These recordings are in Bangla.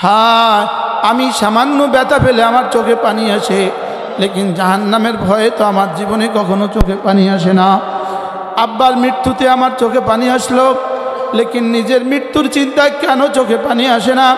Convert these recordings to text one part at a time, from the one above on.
হ্যাঁ, আমি সামান্য ব্যথা পেলে আমার চোখে পানি আসে, লেকিন জাহান্নামের ভয়ে তো আমার জীবনে কখনো চোখে পানি আসে না। আব্বার মৃত্যুতে আমার চোখে পানি আসলো, লেকিন নিজের মৃত্যুর চিন্তায় কেন চোখে পানি আসে না?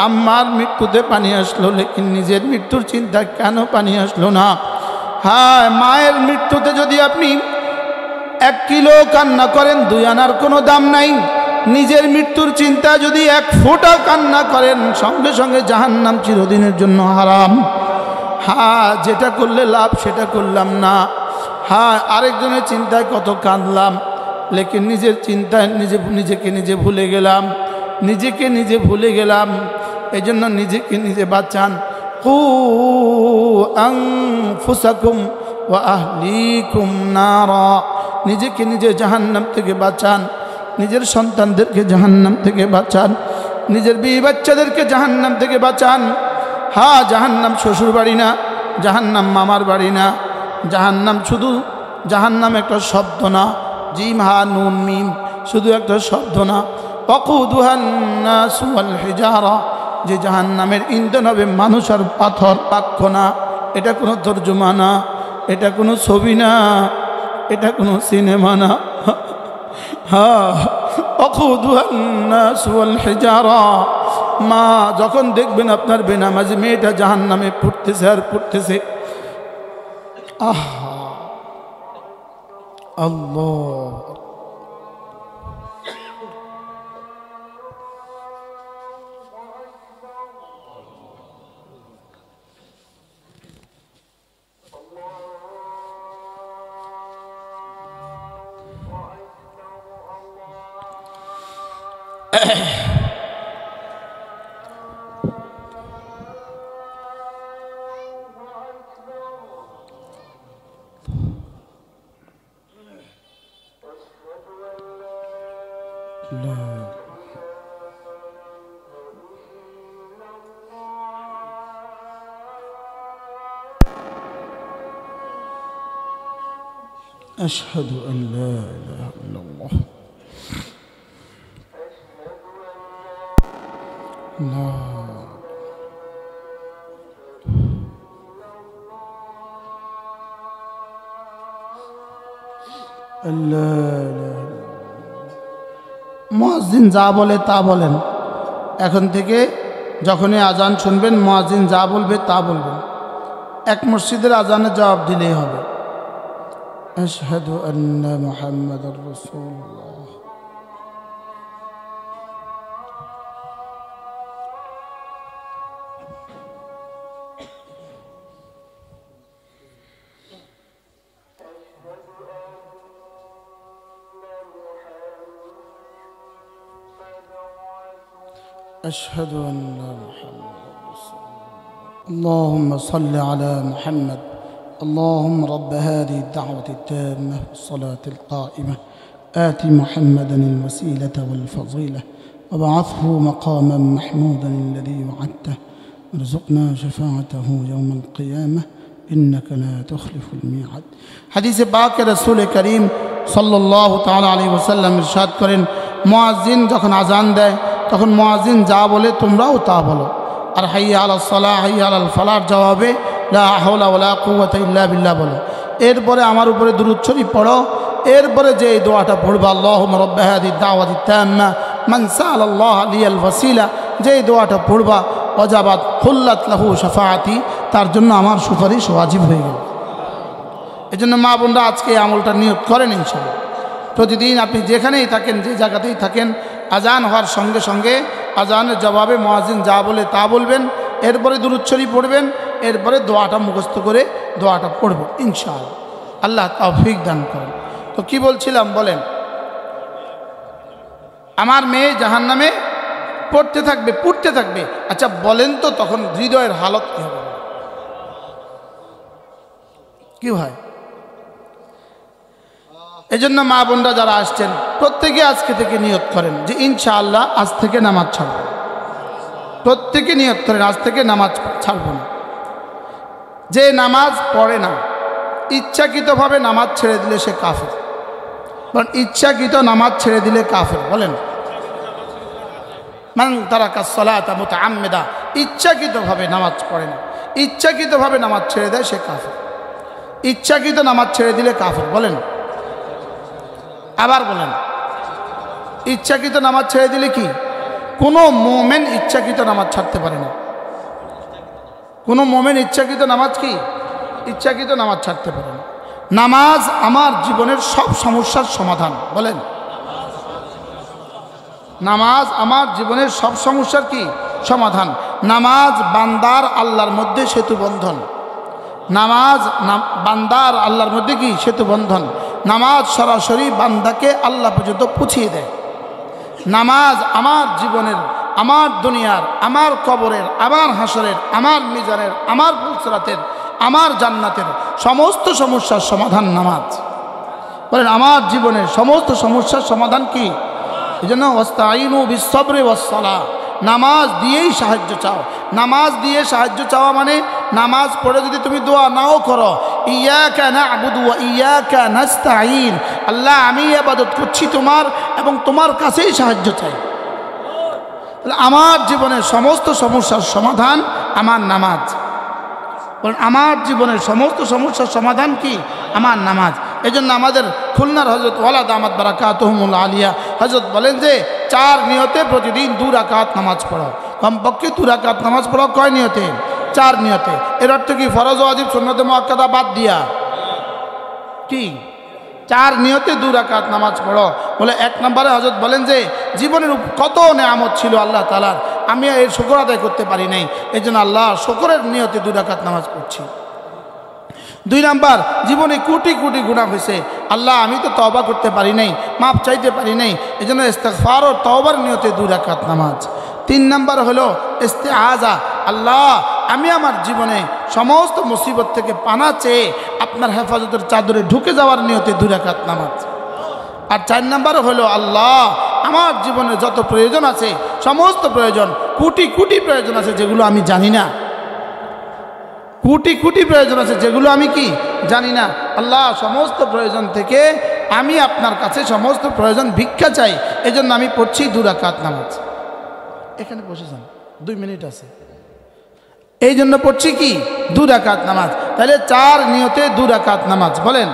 আম্মার মৃত্যুতে পানি আসলো, লেকিন নিজের মৃত্যুর চিন্তায় কেন পানি আসলো না? হ্যাঁ, মায়ের মৃত্যুতে যদি আপনি 1 কিলো কান্না করেন 2 আনার কোনো দাম নাই। নিজের মৃত্যুর চিন্তা যদি 1 ফোঁটা কান্না করেন, সঙ্গে সঙ্গে জাহান্নাম চিরদিনের জন্য হারাম। হ্যাঁ, যেটা করলে লাভ সেটা করলাম না। হ্যাঁ, আরেকজনের চিন্তায় কত কাঁদলাম, লেকিন নিজের চিন্তায় নিজেকে নিজে ভুলে গেলাম, নিজেকে নিজে ভুলে গেলাম। এই জন্য নিজেকে নিজে বাঁচান। কু আনফুসাকুম ওয়া আহলিকুম নারা, নিজেকে নিজে জাহান্নাম থেকে বাঁচান, নিজের সন্তানদেরকে জাহান্নাম থেকে বাঁচান, নিজের বিবি বাচ্চাদেরকে জাহান্নাম থেকে বাঁচান। হ্যাঁ, জাহান্নাম শ্বশুর বাড়ি না, জাহান্নাম মামার বাড়ি না, জাহান্নাম শুধু জাহান্নাম একটা শব্দ না, জিম হা নুন মিম, শুধু একটা শব্দ না। ওয়াকুদুহান নাসু ওয়াল হিজারা, যে জাহান্নামের ইন্ধন হবে মানুষ আর পাথর। বাক্য না, এটা কোনো তর্জমা না, এটা কোনো ছবি না, এটা কোনো সিনেমা না। হ্যাঁ, ওয়াকুদুহান নাসু ওয়াল হিজারা। মা যখন দেখবেন আপনার বেনামাজি মেয়েটা জাহান্নামে পড়তেছে আর পড়তেছে, আহা আল্লাহ, أشهد أن لا إله إلا الله لا মুয়াজ্জিন যা বলে তা বলেন। এখন থেকে যখনই আজান শুনবেন, মুয়াজ্জিন যা বলবে তা বলবেন। এক মসজিদের আজানের জবাব দিলেই হবে, আশহাদু আন্না মুহাম্মাদুর রাসূলুল্লাহ। أشهد أن محمد رسول الله. اللهم صل على محمد. اللهم رب هذه الدعوة التامة والصلاة القائمة آت محمدا الوسيلة والفضيلة وابعثه مقاما محمودا الذي وعدته وارزقنا شفاعته يوم القيامة إنك لا تخلف الميعاد. حديث পাক রাসূল করিম সাল্লাল্লাহু তাআলা আলাইহি ওয়াসাল্লাম ইরশাদ করেন, মুয়াজ্জিন যখন আজান দেয় তখন মুয়াজ্জিন যা বলে তোমরাও তা বলো। আর হাইয়া আলাস সালাহ হাইয়া আলাল ফালাহর জবাবে লা হাওলা ওয়ালা কুওয়াতা ইল্লা বিল্লাহ বলো। এরপরে আমার উপরে দুরূদ শরীফ পড়ো। এরপরে যে এই দোয়াটা পড়বে, আল্লাহুম্মা রাব্ব হাযিহি দাওয়াতি তাম্মা মান সাআলাল্লাহ লিয়াল ওয়াসিলা, যে দোয়াটা পড়বা ওয়াজাবাত খুল্লাত লাহু শাফাআতি, তার জন্য আমার সুপারিশ ওয়াজিব হয়ে গেল। এজন্য মা বোনরা আজকে এই আমলটা নিয়ত করেন ইনশাআল্লাহ। প্রতিদিন আপনি যেখানেই থাকেন, যে জায়গাতেই থাকেন, আজান হওয়ার সঙ্গে সঙ্গে আজানের জবাবে মুয়াজ্জিন যা বলে তা বলবেন। এরপরে দুরূদ শরীফ পড়বেন, এরপরে দোয়াটা মুখস্থ করে দোয়াটা পড়বেন ইনশাআল্লাহ। আল্লাহ তৌফিক দান করেন। তো কি বলছিলাম বলেন, আমার মেয়ে জাহান্নামে পড়তে থাকবে, পুড়তে থাকবে। আচ্ছা বলেন তো তখন হৃদয়ের হালত কি হবে? কি হয়? এজন্য মা বোনরা যারা আসছেন প্রত্যেকে আজকে থেকে নিয়ত করেন যে ইনশাআল্লাহ আজ থেকে নামাজ ছাড়ব। প্রত্যেকে নিয়ত করেন আজ থেকে নামাজ ছাড়ব না। যে নামাজ পড়ে না, ইচ্ছাকৃতভাবে নামাজ ছেড়ে দিলে সে কাফের। বলেন ইচ্ছাকৃত নামাজ ছেড়ে দিলে কাফের। বলেন মান তারাকা সলাতা মুতাআম্মিদা, ইচ্ছাকৃতভাবে নামাজ পড়ে না, ইচ্ছাকৃতভাবে নামাজ ছেড়ে দেয় সে কাফের। ইচ্ছাকৃত নামাজ ছেড়ে দিলে কাফের। বলেন, আবার বলেন, ইচ্ছাকৃত নামাজ ছেড়ে দিলে কি? কোনো মোমেন ইচ্ছাকৃত নামাজ ছাড়তে পারে না। কোনো মোমেন ইচ্ছাকৃত নামাজ কি? ইচ্ছাকৃত নামাজ ছাড়তে পারে না। নামাজ আমার জীবনের সব সমস্যার সমাধান। বলেন, নামাজ আমার জীবনের সব সমস্যার কি? সমাধান। নামাজ বান্দার আল্লাহর মধ্যে সেতু বন্ধন। নামাজ বান্দার আল্লাহর মধ্যে কি? সেতু বন্ধন। নামাজ সরাসরি বান্দাকে আল্লাহ পর্যন্ত পৌঁছিয়ে দেয়। নামাজ আমার জীবনের, আমার দুনিয়ার, আমার কবরের, আমার হাসরের, আমার মিজানের, আমার পুলসরাতের, আমার জান্নাতের সমস্ত সমস্যার সমাধান নামাজ। বলেন, আমার জীবনের সমস্ত সমস্যার সমাধান কি? এই জন্য ওয়াস্তাঈনু বিস-সাবরি ওয়াস-সালাহ, নামাজ দিয়েই সাহায্য চাও। নামাজ দিয়ে সাহায্য চাওয়া মানে নামাজ পড়ে যদি তুমি দোয়া নাও করো, ইয়াকা না'বুদু ওয়া ইয়াকা নাস্তাঈন, আল্লাহ আমি ইবাদত করছি তোমার এবং তোমার কাছেই সাহায্য চাই। তাহলে আমার জীবনের সমস্ত সমস্যার সমাধান আমার নামাজ। বলেন, আমার জীবনের সমস্ত সমস্যার সমাধান কি? আমার নামাজ। এই জন্য আমাদের খুলনার হজরত ওয়ালা দামাত বারাকাতুহুমুল আলিয়া হজরত বলেন যে 4 নিয়তে প্রতিদিন 2 রাকাত নামাজ পড়ো। কমপক্ষে 2 রাকাত নামাজ পড়ো। কয় নিয়তে? 4 নিয়তে। এর অর্থ কি? ফরজ ওয়াজিব সুন্নতে মুআক্কাদা বাদ দিয়া কি 4 নিয়তে 2 রাকাত নামাজ পড়ো। বলে 1 নম্বরে হজরত বলেন যে জীবনের কত নেয়ামত ছিল আল্লাহ তাআলার, আমি এর শুকর আদায় করতে পারি নাই, এই জন্য আল্লাহ শুকরের নিয়তে 2 রাকাত নামাজ পড়ছি। 2 নাম্বার, জীবনে কোটি কোটি গুনাহ হয়েছে, আল্লাহ আমি তো তওবা করতে পারি নাই, মাপ চাইতে পারি নাই, এই জন্য ইস্তিগফার ও তওবার নিয়তে 2 রাকাত নামাজ। 3 নাম্বার হলো ইস্তিআজা, আল্লাহ আমি আমার জীবনে সমস্ত মুসিবত থেকে পানা চেয়ে আপনার হেফাজতের চাদরে ঢুকে যাওয়ার নিয়তে 2 রাকাত নামাজ। আর 4 নাম্বার হলো আল্লাহ আমার জীবনে যত প্রয়োজন আছে, সমস্ত প্রয়োজন, কোটি কোটি প্রয়োজন আছে যেগুলো আমি জানি না, কোটি কোটি প্রয়োজন আছে যেগুলো আমি কি জানি না, আল্লাহ সমস্ত প্রয়োজন থেকে আমি আপনার কাছে সমস্ত প্রয়োজন ভিক্ষা চাই, এই জন্য আমি পড়ছি 2 রাকাত নামাজ। এখানে বসে যান, 2 মিনিট আছে, এই জন্য পড়ছি কি 2 রাকাত নামাজ। তাহলে 4 নিয়তে 2 রাকাত নামাজ। বলেন,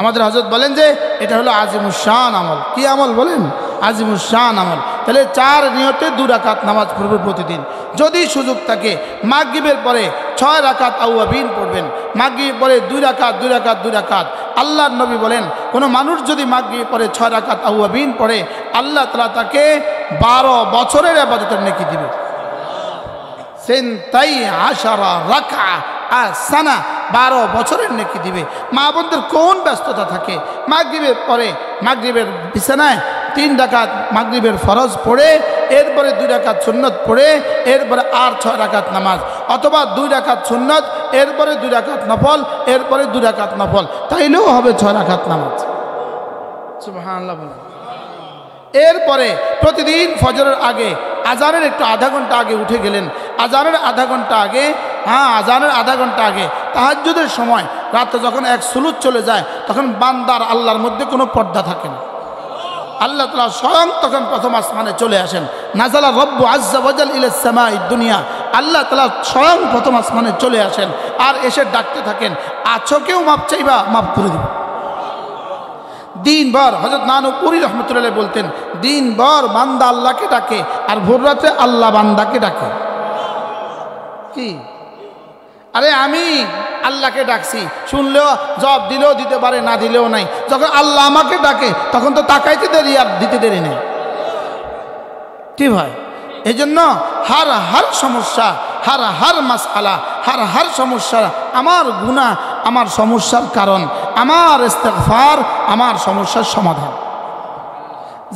আমাদের হযরত বলেন যে এটা হলো আজিমুশ শান আমল। কি আমল? বলেন, আজিমুশ শান আমল। তাহলে 4 নিয়তে 2 রাকাত নামাজ পড়বে প্রতিদিন। যদি সুযোগ থাকে মাগরিবের পরে 6 রাকাত আউয়াবিন পড়বেন, মাগরিবের পরে 2 রাকাত 2 রাকাত 2 রাকাত। আল্লাহর নবী বলেন কোনো মানুষ যদি মাগরিবের পরে 6 রাকাত আউয়াবিন পড়ে, আল্লাহ তাআলা তাকে 12 বছরের ইবাদতের নেকি দিবে। সেন্তাই আশারা রাকা আসানা, 12 বছরের নেকি দিবে। মা বোনদের কোন ব্যস্ততা থাকে, মাগরিবের পরে মাগরিবের বিছানায় 3 রাকাত মাগরিবের ফরজ পড়ে, এরপরে 2 রাকাত সুন্নত পড়ে, এরপরে আর 6 রাকাত নামাজ, অথবা 2 রাকাত সুন্নত, এরপরে 2 রাকাত নফল, এরপরে 2 রাকাত নফল, তাইলেও হবে 6 রাকাত নামাজ। সুবহানাল্লাহ বলেন। এরপরে প্রতিদিন ফজরের আগে আজানের একটু আধা ঘন্টা আগে উঠে গেলেন, আজানের আধা ঘন্টা আগে, আজানের আধা ঘন্টা আগে তাহাজ্জুদের সময় রাতে যখন 1 সুলুত চলে যায়, তখন বান্দার আল্লাহর মধ্যে কোনো পর্দা থাকে না। আল্লাহ তাআলা স্বয়ং তখন প্রথম আসমানে চলে আসেন। নাজালা রব্বু আজ্জা ওয়াজাল ইলাস সামাঈদ দুনিয়া, আল্লাহ তাআলা স্বয়ং প্রথম আসমানে চলে আসেন আর এসে ডাকতে থাকেন, আছো কেউ মাপ চাইবা, মাপ করে দিব। দিনভর হযরত নানুপুরি রহমতুল্লাহ বলতেন, দিনভর বান্দা আল্লাহকে ডাকে আর ভোর রাতে আল্লাহ বান্দাকে ডাকে। কি? আরে আমি আল্লাহকে ডাকছি, শুনলেও জবাব দিলেও দিতে পারে, না দিলেও নাই। যখন আল্লাহ আমাকে ডাকে তখন তো তাকাইতে দেরি আর দিতে দেরি নেই। কি ভাই? এই জন্য হার সমস্যা, হার মাসআলা, হার সমস্যা আমার গুনাহ, আমার সমস্যার কারণ, আমার ইস্তিগফার আমার সমস্যার সমাধান।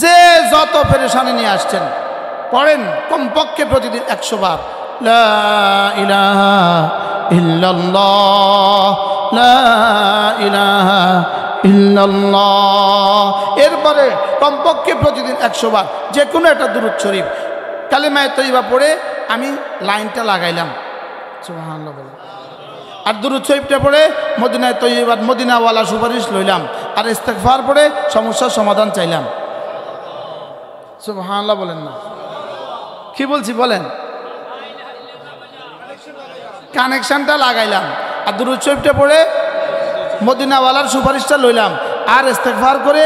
যে যত পেরেশানি নিয়ে আসছেন পড়েন কমপক্ষে প্রতিদিন 100 বার লা ইলাহা ইল্লাল্লাহ, লা ইলাহা ইল্লাল্লাহ। এরপরে কমপক্ষে প্রতিদিন 100 বার যে কোনো একটা দুরূদ শরীফ কালিমায়ে তয়্যিবা পড়ে আমি লাইনটা লাগাইলাম, সুবহানাল্লাহ বলে, আর দুরূদ শরীফটা পড়ে মদিনায়ে তয়্যিবা মদিনাওয়ালা সুপারিশ লইলাম, আর ইস্তিগফার পড়ে সমস্যার সমাধান চাইলাম। সুবহানাল্লাহ বলেন না, কি বলছি বলেন, কানেকশনটা লাগাইলাম আর দুরূদ শরীফটা পড়ে মদিনাওয়ালার সুপারিশটা লইলাম আর ইস্তেগফার করে।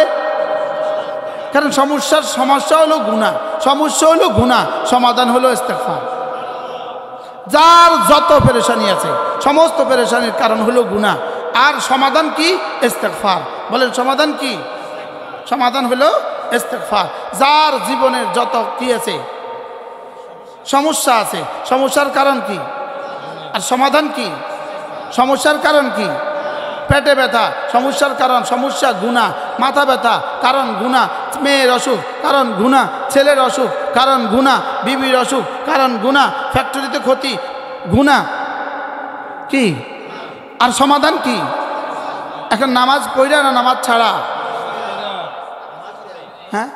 কারণ সমস্যা হলো গুনাহ, সমস্যা হলো গুনাহ, সমাধান হলো ইস্তেগফার। যার যত পেরেশানি আছে সমস্ত পেরেশানির কারণ হলো গুনাহ, আর সমাধান কি? ইস্তেগফার। বলেন সমাধান কি? সমাধান হলো ইস্তেগফার। যার জীবনের যত কি আছে সমস্যা আছে, সমস্যার কারণ কি আর সমাধান কি? সমস্যার কারণ কি? পেটে ব্যথা, সমস্যার কারণ সমস্যা গুনাহ। মাথা ব্যথা, কারণ গুনাহ। মেয়ের অসুখ, কারণ গুনাহ। ছেলের অসুখ, কারণ গুনাহ। বিবির অসুখ, কারণ গুনাহ। ফ্যাক্টরিতে ক্ষতি, গুনাহ। কি আর সমাধান কি? এখন নামাজ পড়া না নামাজ ছাড়া? হ্যাঁ,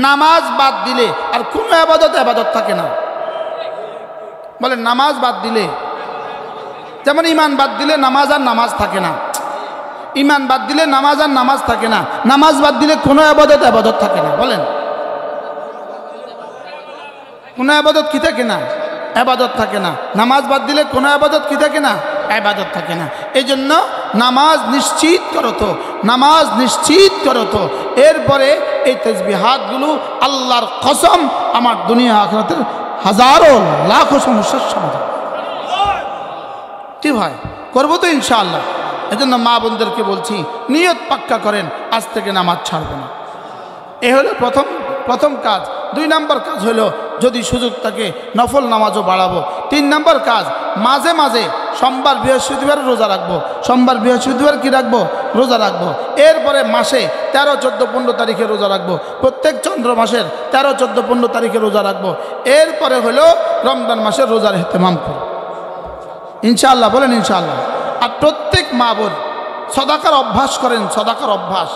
নামাজ বাদ দিলে আর কোনো ইবাদত থাকে না। বলেন নামাজ বাদ দিলে, যেমন ইমান বাদ দিলে নামাজ আর নামাজ থাকে না। ইমান বাদ দিলে নামাজ আর নামাজ থাকে না। নামাজ বাদ দিলে কোনো ইবাদত থাকে না। বলেন কোনো ইবাদত কি থাকে না? ইবাদত থাকে না। নামাজ বাদ দিলে কোনো ইবাদত কি থাকে না? ইবাদত থাকে না। এই জন্য নামাজ নিশ্চিত করো তো, নামাজ নিশ্চিত করো তো। এরপরে এই তাসবিহাতগুলো আল্লাহর কসম আমার দুনিয়া আখিরাতের হাজারো লাখো সমস্যার সমাধান। কি ভাই করবো তো ইনশাআল্লাহ। এজন্য মা বোনদেরকে বলছি, নিয়ত পাক্কা করেন, আজ থেকে নামাজ ছাড়বো না। এ হলো প্রথম কাজ। 2 নম্বর কাজ হলো, যদি সুযোগ থাকে নফল নামাজও বাড়াবো। 3 নম্বর কাজ, মাঝে মাঝে সোমবার বৃহস্পতিবার রোজা রাখবো। সোমবার বৃহস্পতিবার কি রাখবো? রোজা রাখবো। এরপরে মাসে 13, 14, 15 তারিখে রোজা রাখবো। প্রত্যেক চন্দ্র মাসের 13, 14, 15 তারিখে রোজা রাখবো। এরপরে হলো রমজান মাসের রোজার ইহতেমাম করব ইনশাআল্লাহ। বলেন ইনশাআল্লাহ। আর প্রত্যেক মা বোন সদাকার অভ্যাস করেন, সদাকার অভ্যাস।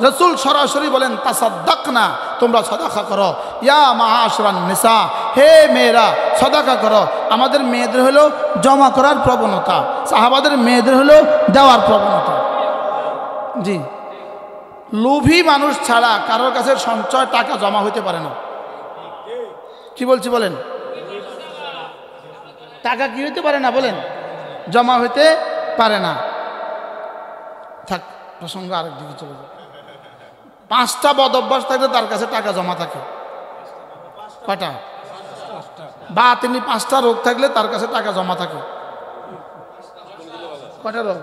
রাসূল সরাসরি বলেন তাসাদ্দাকনা, তোমরা সদাকা করো। ইয়া মাআশরান নিসা, হে মেয়েরা সদাকা করো। আমাদের মেয়েদের হলো জমা করার প্রবণতা, সাহাবাদের মেয়েদের হলো দেওয়ার প্রবণতা। জি, লোভী মানুষ ছাড়া কারোর কাছে সঞ্চয় টাকা জমা হইতে পারে না। কি বলছি বলেন? টাকা কি হইতে পারে না? বলেন জমা হইতে পারে না। থাক, প্রসঙ্গ আরেক দিকে চলে যায়। 5টা বদ অভ্যাস থাকলে তার কাছে টাকা জমা থাকে। কয়টা? বা তিনি 5টা রোগ থাকলে তার কাছে টাকা জমা থাকে। কয়টা রোগ?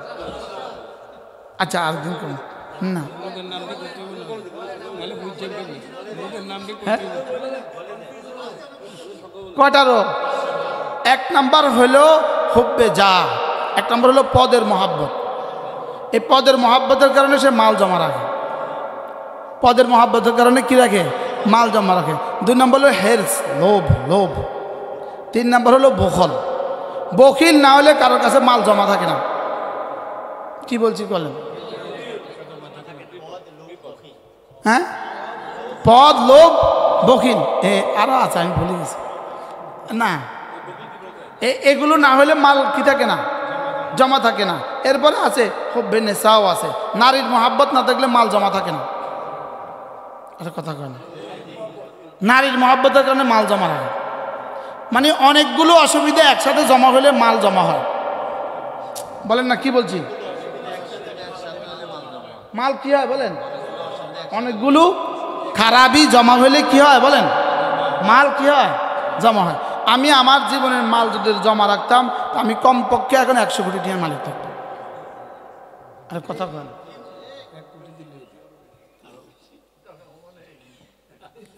আচ্ছা আরেকদিন কোন না, কয়টা রোগ? 1 নম্বর হলো হুব্বে যা, 1 নম্বর হলো পদের মহাব্বত। এই পদের মহাব্বতের কারণে সে মাল জমা রাখে। পদের মহাব্বতের কারণে কি রাখে? মাল জমা রাখে। 2 নম্বর হলো হেরস, লোভ। 3 নম্বর হলো বখল। বখিল না হলে কারোর কাছে মাল জমা থাকে না। কি বলছি বলেন? হ্যাঁ, পদ, লোভ, বখিল, আরো আছে, আমি ভুলে গেছি না। এগুলো না হলে মাল কি থাকে না? জমা থাকে না। এরপরে আছে হুব্বে নেশাও আছে। নারীর মহাব্বত না থাকলে মাল জমা থাকে না। আরে কথা কয় না। নারীর মহাব্বতের কারণে মাল জমা রাখে, মানে অনেকগুলো অসুবিধা একসাথে জমা হলে মাল জমা হয়। বলেন না, কি বলছি? মাল কি হয় বলেন? অনেকগুলো খারাপই জমা হলে কি হয় বলেন? মাল কি হয়? জমা হয়। আমি আমার জীবনের মাল যদি জমা রাখতাম, আমি কমপক্ষে এখন 100 কোটি টাকার মালিক থাকতাম। আর কথা বলেন,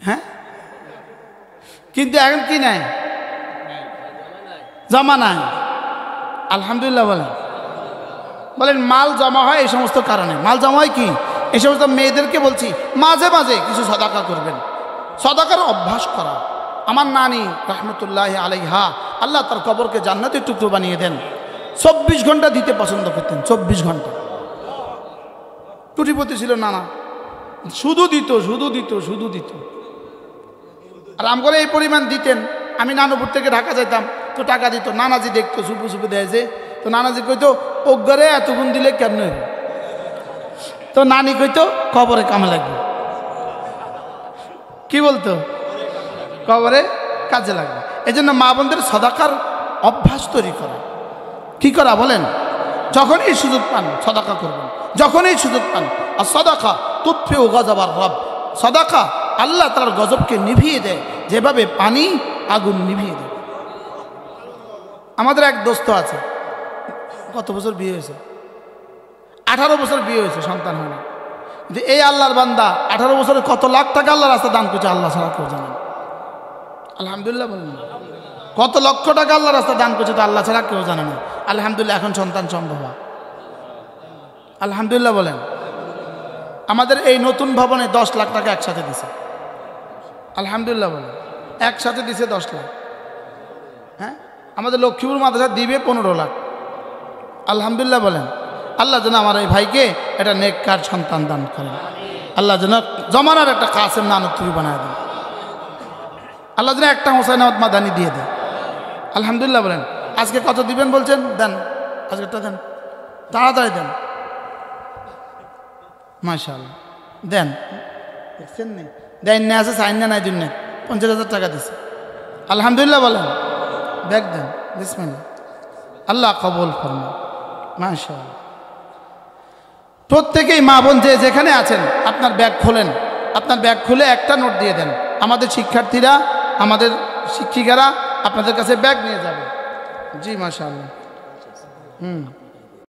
হ্যাঁ, কিন্তু এখন কি নাই? জমা নাই। আলহামদুলিল্লাহ বলেন মাল জমা হয় এই সমস্ত কারণে। মাল জমা হয় কি? এই সমস্ত মেয়েদেরকে বলছি মাঝে মাঝে কিছু সদাকা করবেন, সদাকার অভ্যাস করা। আমার নানি রহমতুল্লাহ আলাইহা, আল্লাহ তার কবরকে জান্নাতের টুকরো বানিয়ে দেন, 24 ঘন্টা দিতে পছন্দ করতেন। 24 ঘন্টা। কোটিপতি ছিল নানা, শুধু দিত। আর আমগরে এই পরিমাণ দিতেন। আমি নানুপুর থেকে ঢাকা যাইতাম, তো টাকা দিত। নানাজি দেখতো, সুপু দেয় যে, তো নানাজি কইতো ওগরে এতগুণ দিলে কেমন হইব? তো নানি কইতো কবরে কামে লাগবে। কি বলতো? কবরে কাজে লাগবে। এই জন্য মা বোনদের সদাকার অভ্যাস তৈরি করা। কি করা বলেন? যখনই সুযোগ পান সদাকা করবেন, যখনই সুযোগ পান। আর সদাকা তুৎফিউ গজবার রব, সদাকা আল্লাহ তাআলার গজবকে নিভিয়ে দেয়, যেভাবে পানি আগুন নিভিয়ে দেয়। আমাদের এক দোস্ত আছে, কত বছর বিয়ে হয়েছে? 18 বছর বিয়ে হয়েছে, সন্তান হয় না। যে এই আল্লাহর বান্দা 18 বছরে কত লাখ টাকা আল্লাহর রাস্তায় দান করছে, আল্লাহ ছাড়া কেউ জানেন। আলহামদুলিল্লাহ বলেন। কত লক্ষ টাকা আল্লাহর রাস্তায় দান করছে, তো আল্লাহ ছাড়া কেউ জানে না। আলহামদুলিল্লাহ এখন সন্তান সম্ভব। আলহামদুলিল্লাহ বলেন। আমাদের এই নতুন ভবনে 10 লাখ টাকা একসাথে দিছে। আলহামদুলিল্লাহ বলেন। একসাথে দিছে 10 লাখ। হ্যাঁ, আমাদের লক্ষ্মীপুর মাদ্রাসা দিবে 15 লাখ। আলহামদুলিল্লাহ বলেন। আল্লাহ যেন আমার এই ভাইকে একটা নেককার সন্তান দান করেন। আল্লাহ যেন জমানার একটা কাসেম নানতুবি বানায় দেন। আল্লাহ যেন একটা হোসাইন আহমদ মাদানি দিয়ে দেন। আলহামদুলিল্লাহ বলেন। আজকে কত দিবেন বলছেন? দেন, আজকেরটা দেন, তাড়াতাড়ি দেন। মাশাআল্লাহ দেন। দেখছেন নি? দেন না, আছে সাইন না নাই দিন না, 50,000 টাকা দিছে। আলহামদুলিল্লাহ বলেন। ব্যাগ দেন, বিসমিল্লাহ। আল্লাহ কবুল ফরমান। মাশাআল্লাহ। প্রত্যেকেই মা বোন যে যেখানে আছেন আপনার ব্যাগ খোলেন, আপনার ব্যাগ খুলে একটা নোট দিয়ে দেন। আমাদের শিক্ষার্থীরা, আমাদের শিক্ষিকারা আপনাদের কাছে ব্যাগ নিয়ে যাবে। জি মাশাআল্লাহ।